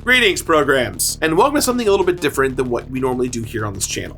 Greetings, programs, and welcome to something a little bit different than what we normally do here on this channel.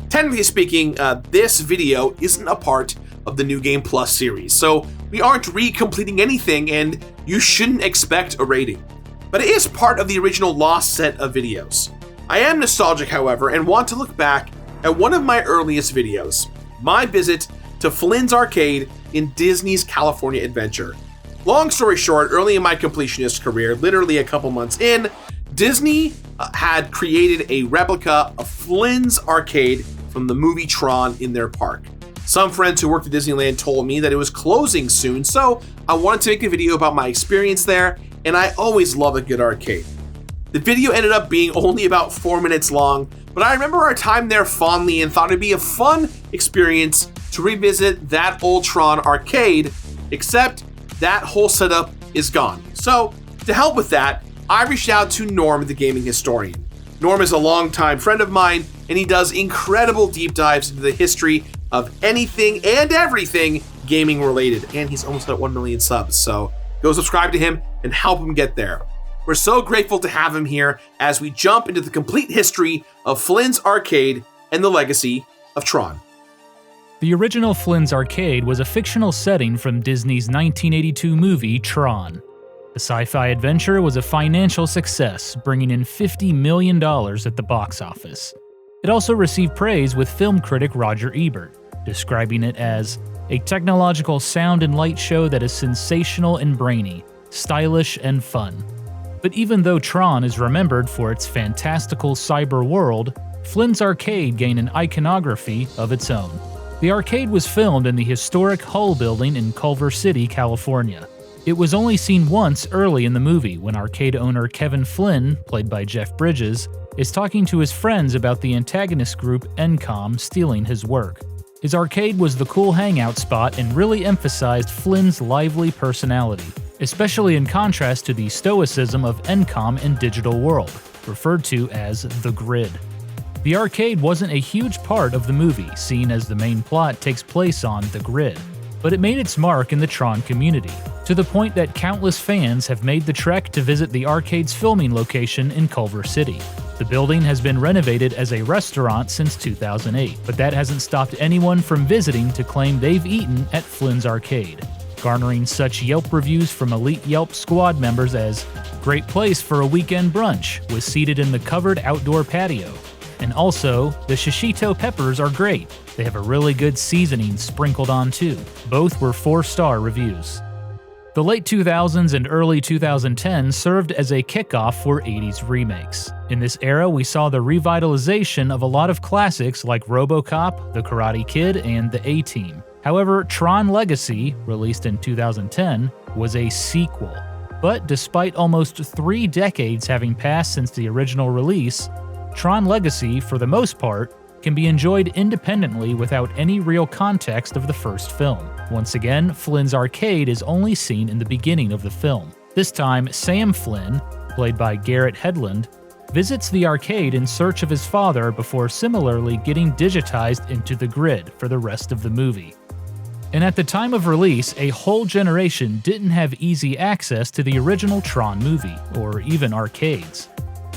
Technically speaking, this video isn't a part of the New Game Plus series, so we aren't recompleting anything and you shouldn't expect a rating. But it is part of the original Lost set of videos. I am nostalgic, however, and want to look back at one of my earliest videos, my visit to Flynn's arcade in Disney's California Adventure. Long story short, early in my completionist career, literally a couple months in, Disney had created a replica of Flynn's arcade from the movie Tron in their park. Some friends who worked at Disneyland told me that it was closing soon, so I wanted to make a video about my experience there, and I always love a good arcade. The video ended up being only about 4 minutes long, but I remember our time there fondly and thought it'd be a fun experience to revisit that old Tron arcade, except that whole setup is gone. So, to help with that, I reached out to Norm, the gaming historian. Norm is a longtime friend of mine, and he does incredible deep dives into the history of anything and everything gaming related, and he's almost at 1 million subs, so go subscribe to him and help him get there. We're so grateful to have him here as we jump into the complete history of Flynn's arcade and the legacy of Tron. The original Flynn's arcade was a fictional setting from Disney's 1982 movie Tron. The sci-fi adventure was a financial success, bringing in $50 million at the box office. It also received praise with film critic Roger Ebert, describing it as a technological sound and light show that is sensational and brainy, stylish and fun. But even though Tron is remembered for its fantastical cyber world, Flynn's arcade gained an iconography of its own. The arcade was filmed in the historic Hull building in Culver City, California. It was only seen once early in the movie when arcade owner Kevin Flynn, played by Jeff Bridges, is talking to his friends about the antagonist group Encom stealing his work. His arcade was the cool hangout spot and really emphasized Flynn's lively personality, especially in contrast to the stoicism of Encom in Digital World, referred to as the Grid. The arcade wasn't a huge part of the movie, seeing as the main plot takes place on the Grid, but it made its mark in the Tron community, to the point that countless fans have made the trek to visit the arcade's filming location in Culver City. The building has been renovated as a restaurant since 2008, but that hasn't stopped anyone from visiting to claim they've eaten at Flynn's arcade, garnering such Yelp reviews from elite Yelp squad members as "great place for a weekend brunch, was seated in the covered outdoor patio." And also, the shishito peppers are great. They have a really good seasoning sprinkled on too. Both were 4-star reviews. The late 2000s and early 2010s served as a kickoff for 80s remakes. In this era, we saw the revitalization of a lot of classics like RoboCop, The Karate Kid, and The A-Team. However, Tron Legacy, released in 2010, was a sequel. But despite almost 3 decades having passed since the original release, Tron Legacy, for the most part, can be enjoyed independently without any real context of the first film. Once again, Flynn's arcade is only seen in the beginning of the film. This time, Sam Flynn, played by Garrett Hedlund, visits the arcade in search of his father before similarly getting digitized into the Grid for the rest of the movie. And at the time of release, a whole generation didn't have easy access to the original Tron movie, or even arcades.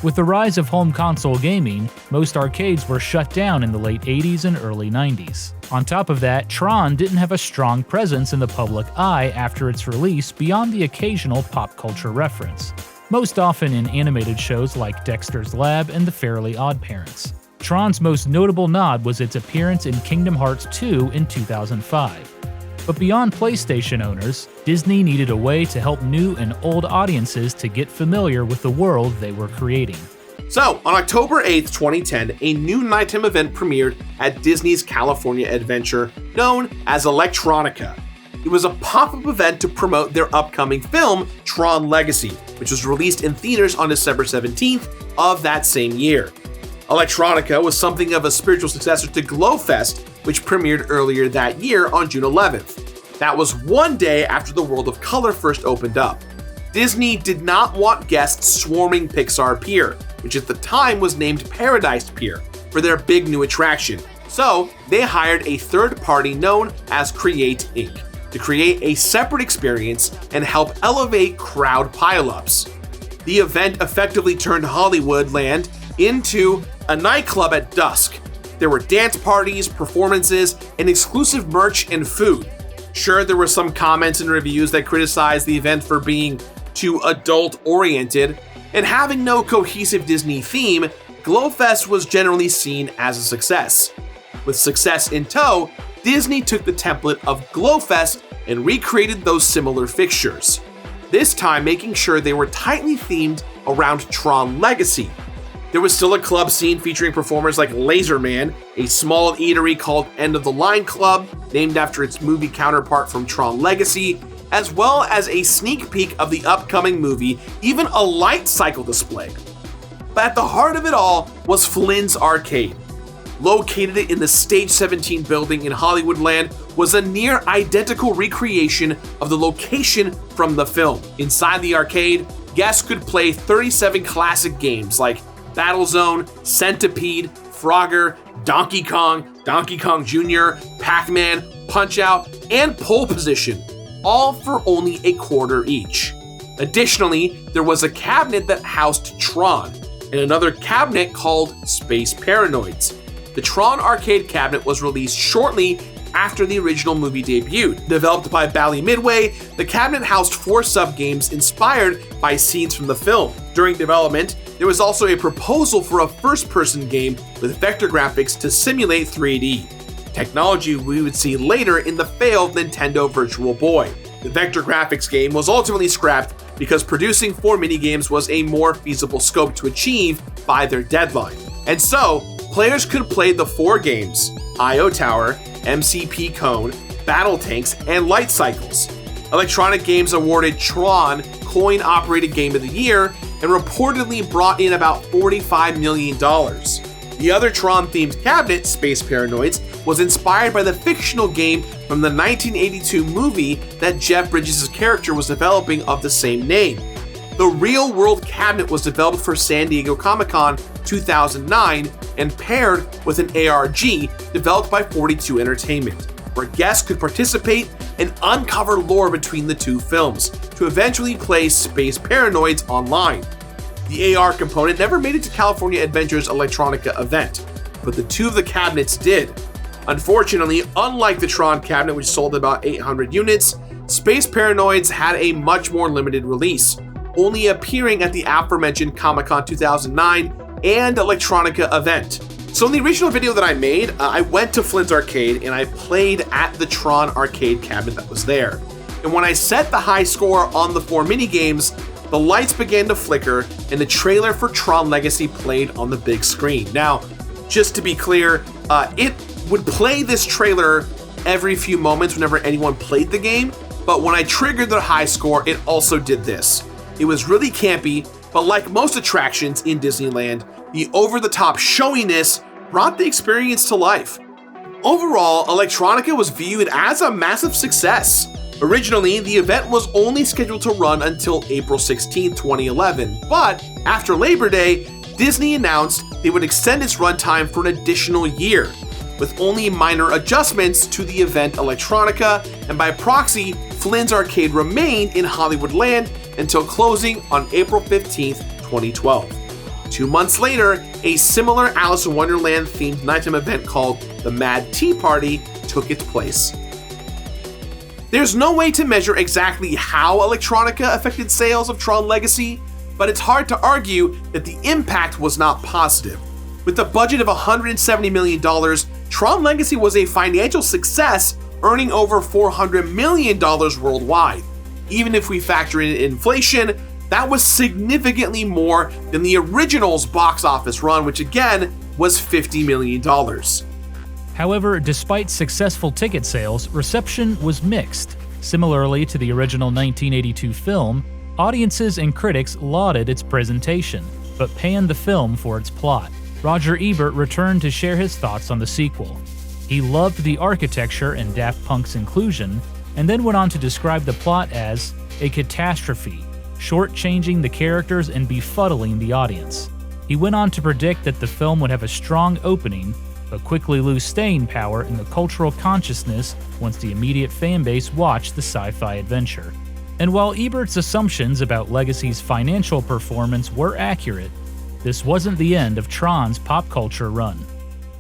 With the rise of home console gaming, most arcades were shut down in the late 80s and early 90s. On top of that, Tron didn't have a strong presence in the public eye after its release beyond the occasional pop culture reference, most often in animated shows like Dexter's Lab and The Fairly OddParents. Tron's most notable nod was its appearance in Kingdom Hearts 2 in 2005. But beyond PlayStation owners, Disney needed a way to help new and old audiences to get familiar with the world they were creating. So, on October 8th, 2010, a new nighttime event premiered at Disney's California Adventure, known as ElecTRONica. It was a pop-up event to promote their upcoming film, Tron Legacy, which was released in theaters on December 17th of that same year. ElecTRONica was something of a spiritual successor to GlowFest, which premiered earlier that year on June 11th. That was one day after the World of Color first opened up. Disney did not want guests swarming Pixar Pier, which at the time was named Paradise Pier, for their big new attraction. So they hired a third party known as Create Inc. to create a separate experience and help elevate crowd pileups. the event effectively turned Hollywoodland into a nightclub at dusk. There were dance parties, performances, and exclusive merch and food. Sure, there were some comments and reviews that criticized the event for being too adult-oriented, and having no cohesive Disney theme, Glowfest was generally seen as a success. With success in tow, Disney took the template of Glowfest and recreated those similar fixtures, this time making sure they were tightly themed around Tron Legacy. There was still a club scene featuring performers like Laserman, a small eatery called End of the Line Club, named after its movie counterpart from Tron Legacy, as well as a sneak peek of the upcoming movie, even a light cycle display. But at the heart of it all was Flynn's Arcade. Located in the Stage 17 building in Hollywoodland was a near identical recreation of the location from the film. Inside the arcade, guests could play 37 classic games like Battlezone, Centipede, Frogger, Donkey Kong Jr., Pac-Man, Punch-Out, and Pole Position, all for only $0.25 each. Additionally, there was a cabinet that housed Tron, and another cabinet called Space Paranoids. The Tron arcade cabinet was released shortly after the original movie debuted. Developed by Bally Midway, the cabinet housed 4 sub-games inspired by scenes from the film. During development, there was also a proposal for a first-person game with vector graphics to simulate 3D, technology we would see later in the failed Nintendo Virtual Boy. The vector graphics game was ultimately scrapped because producing 4 minigames was a more feasible scope to achieve by their deadline. And so, players could play the 4 games, IO Tower, MCP Cone, Battle Tanks, and Light Cycles. Electronic Games awarded Tron Coin-Operated Game of the Year and reportedly brought in about $45 million. The other Tron-themed cabinet, Space Paranoids, was inspired by the fictional game from the 1982 movie that Jeff Bridges' character was developing of the same name. The real-world cabinet was developed for San Diego Comic-Con 2009 and paired with an ARG developed by 42 Entertainment, where guests could participate and uncover lore between the 2 films to eventually play Space Paranoids online. The AR component never made it to California Adventure's ElecTRONica event, but the 2 of the cabinets did. Unfortunately, unlike the Tron cabinet, which sold about 800 units, Space Paranoids had a much more limited release, only appearing at the aforementioned Comic-Con 2009 and ElecTRONica event. So in the original video that I made, I went to Flynn's Arcade and I played at the Tron arcade cabinet that was there. And when I set the high score on the 4 minigames, the lights began to flicker and the trailer for Tron Legacy played on the big screen. Now, just to be clear, it would play this trailer every few moments whenever anyone played the game, but when I triggered the high score, it also did this. It was really campy, but like most attractions in Disneyland, the over-the-top showiness brought the experience to life. Overall, ElecTRONica was viewed as a massive success. Originally, the event was only scheduled to run until April 16, 2011, but after Labor Day, Disney announced they would extend its runtime for an additional year, with only minor adjustments to the event ElecTRONica, and by proxy, Flynn's Arcade remained in Hollywoodland until closing on April 15, 2012. 2 months later, a similar Alice in Wonderland themed nighttime event called the Mad Tea Party took its place. There's no way to measure exactly how ElecTRONica affected sales of Tron Legacy, but it's hard to argue that the impact was not positive. With a budget of $170 million, Tron Legacy was a financial success, earning over $400 million worldwide. Even if we factor in inflation, that was significantly more than the original's box office run, which again was $50 million. However, despite successful ticket sales, reception was mixed. Similarly to the original 1982 film, audiences and critics lauded its presentation, but panned the film for its plot. Roger Ebert returned to share his thoughts on the sequel. He loved the architecture and Daft Punk's inclusion, and then went on to describe the plot as a catastrophe, shortchanging the characters and befuddling the audience. He went on to predict that the film would have a strong opening, but quickly lose staying power in the cultural consciousness once the immediate fanbase watched the sci-fi adventure. And while Ebert's assumptions about Legacy's financial performance were accurate, this wasn't the end of Tron's pop culture run.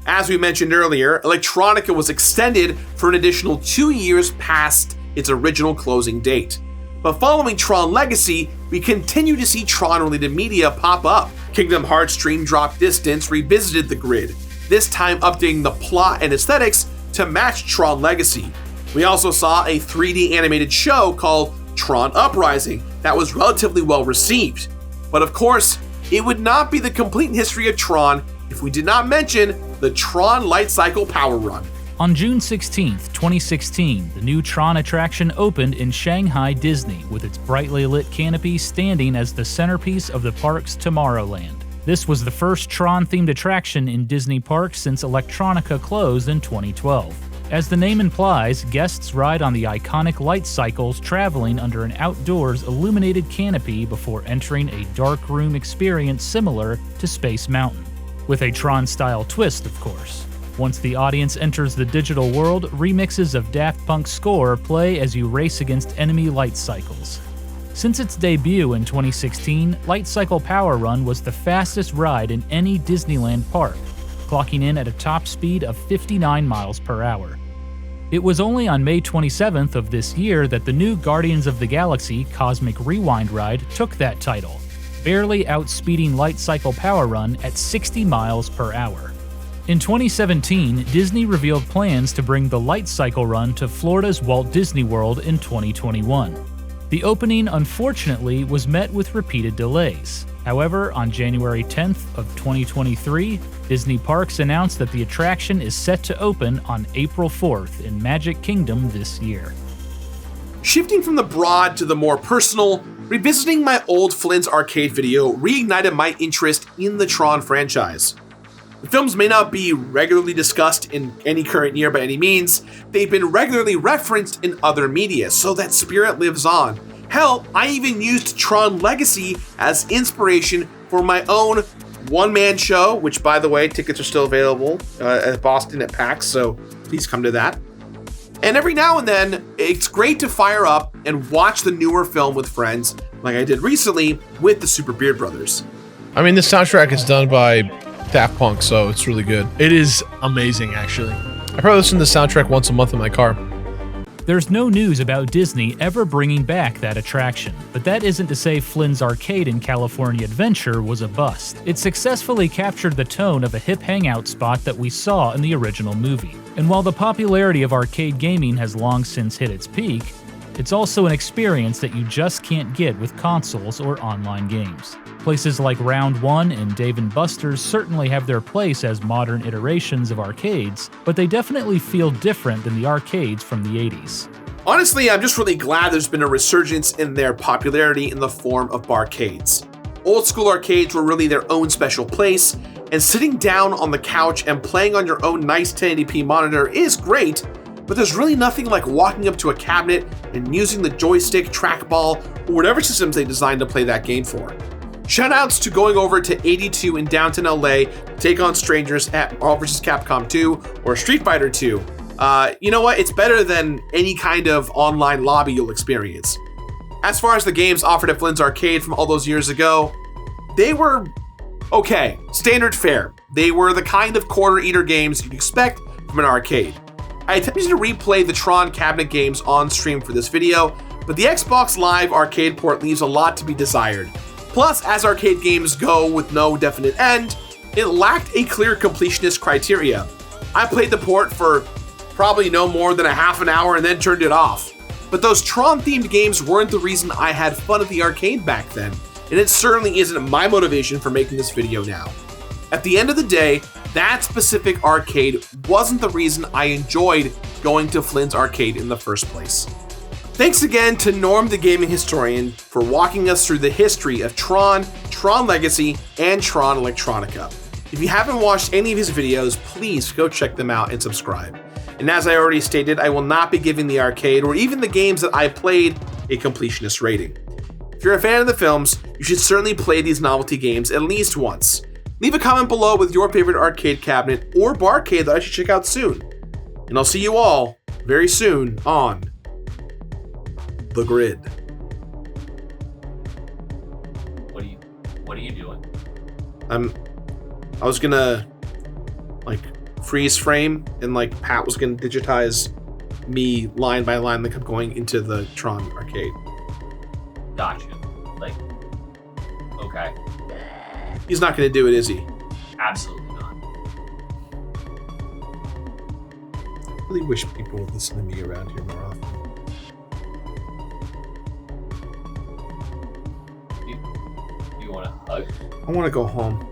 As we mentioned earlier, ElecTRONica was extended for an additional 2 years past its original closing date. But following Tron Legacy, we continue to see Tron-related media pop up. Kingdom Hearts Dream Drop Distance revisited the grid, this time updating the plot and aesthetics to match Tron Legacy. We also saw a 3D animated show called Tron Uprising that was relatively well received. But of course, it would not be the complete history of Tron if we did not mention the Tron Light Cycle Power Run. On June 16, 2016, the new Tron attraction opened in Shanghai Disney with its brightly lit canopy standing as the centerpiece of the park's Tomorrowland. This was the first Tron-themed attraction in Disney parks since ElecTRONica closed in 2012. As the name implies, guests ride on the iconic light cycles traveling under an outdoors illuminated canopy before entering a dark room experience similar to Space Mountain. With a Tron-style twist, of course. Once the audience enters the digital world, remixes of Daft Punk's score play as you race against enemy light cycles. Since its debut in 2016, Light Cycle Power Run was the fastest ride in any Disneyland park, clocking in at a top speed of 59 miles per hour. It was only on May 27th of this year that the new Guardians of the Galaxy Cosmic Rewind ride took that title, barely outspeeding Light Cycle Power Run at 60 miles per hour. In 2017, Disney revealed plans to bring the Light Cycle Run to Florida's Walt Disney World in 2021. The opening, unfortunately, was met with repeated delays. However, on January 10th of 2023, Disney Parks announced that the attraction is set to open on April 4th in Magic Kingdom this year. Shifting from the broad to the more personal, revisiting my old Flynn's Arcade video reignited my interest in the Tron franchise. The films may not be regularly discussed in any current year by any means, they've been regularly referenced in other media, so that spirit lives on. Hell, I even used Tron Legacy as inspiration for my own one-man show, which, by the way, tickets are still available at Boston at PAX, so please come to that. And every now and then, it's great to fire up and watch the newer film with friends, like I did recently with the Super Beard Brothers. I mean, this soundtrack is done by Daft Punk, so it's really good. It is amazing, actually. I probably listen to the soundtrack once a month in my car. There's no news about Disney ever bringing back that attraction, but that isn't to say Flynn's Arcade in California Adventure was a bust. It successfully captured the tone of a hip hangout spot that we saw in the original movie. And while the popularity of arcade gaming has long since hit its peak, it's also an experience that you just can't get with consoles or online games. Places like Round 1 and Dave & Buster's certainly have their place as modern iterations of arcades, but they definitely feel different than the arcades from the 80s. Honestly, I'm just really glad there's been a resurgence in their popularity in the form of barcades. Old school arcades were really their own special place, and sitting down on the couch and playing on your own nice 1080p monitor is great, but there's really nothing like walking up to a cabinet and using the joystick, trackball, or whatever systems they designed to play that game for. Shoutouts to going over to 82 in downtown LA to take on strangers at Marvel vs. Capcom 2 or Street Fighter 2. You know what? It's better than any kind of online lobby you'll experience. As far as the games offered at Flynn's Arcade from all those years ago, they were okay, standard fare. They were the kind of quarter eater games you'd expect from an arcade. I attempted to replay the Tron cabinet games on stream for this video, but the Xbox Live arcade port leaves a lot to be desired. Plus, as arcade games go with no definite end, it lacked a clear completionist criteria. I played the port for probably no more than a half an hour and then turned it off. But those Tron-themed games weren't the reason I had fun at the arcade back then, and it certainly isn't my motivation for making this video now. At the end of the day, that specific arcade wasn't the reason I enjoyed going to Flynn's Arcade in the first place. Thanks again to Norm the Gaming Historian for walking us through the history of Tron, Tron Legacy, and Tron ElecTRONica. If you haven't watched any of his videos, please go check them out and subscribe. And as I already stated, I will not be giving the arcade or even the games that I played a completionist rating. If you're a fan of the films, you should certainly play these novelty games at least once. Leave a comment below with your favorite arcade cabinet or barcade that I should check out soon. And I'll see you all very soon on The Grid. What are you doing? I was gonna like freeze frame, and like Pat was gonna digitize me line by line that kept going into the Tron arcade. Gotcha. Like, okay. He's not gonna do it, is he? Absolutely not. I really wish people would listen to me around here more often. You want a hug? I want to go home.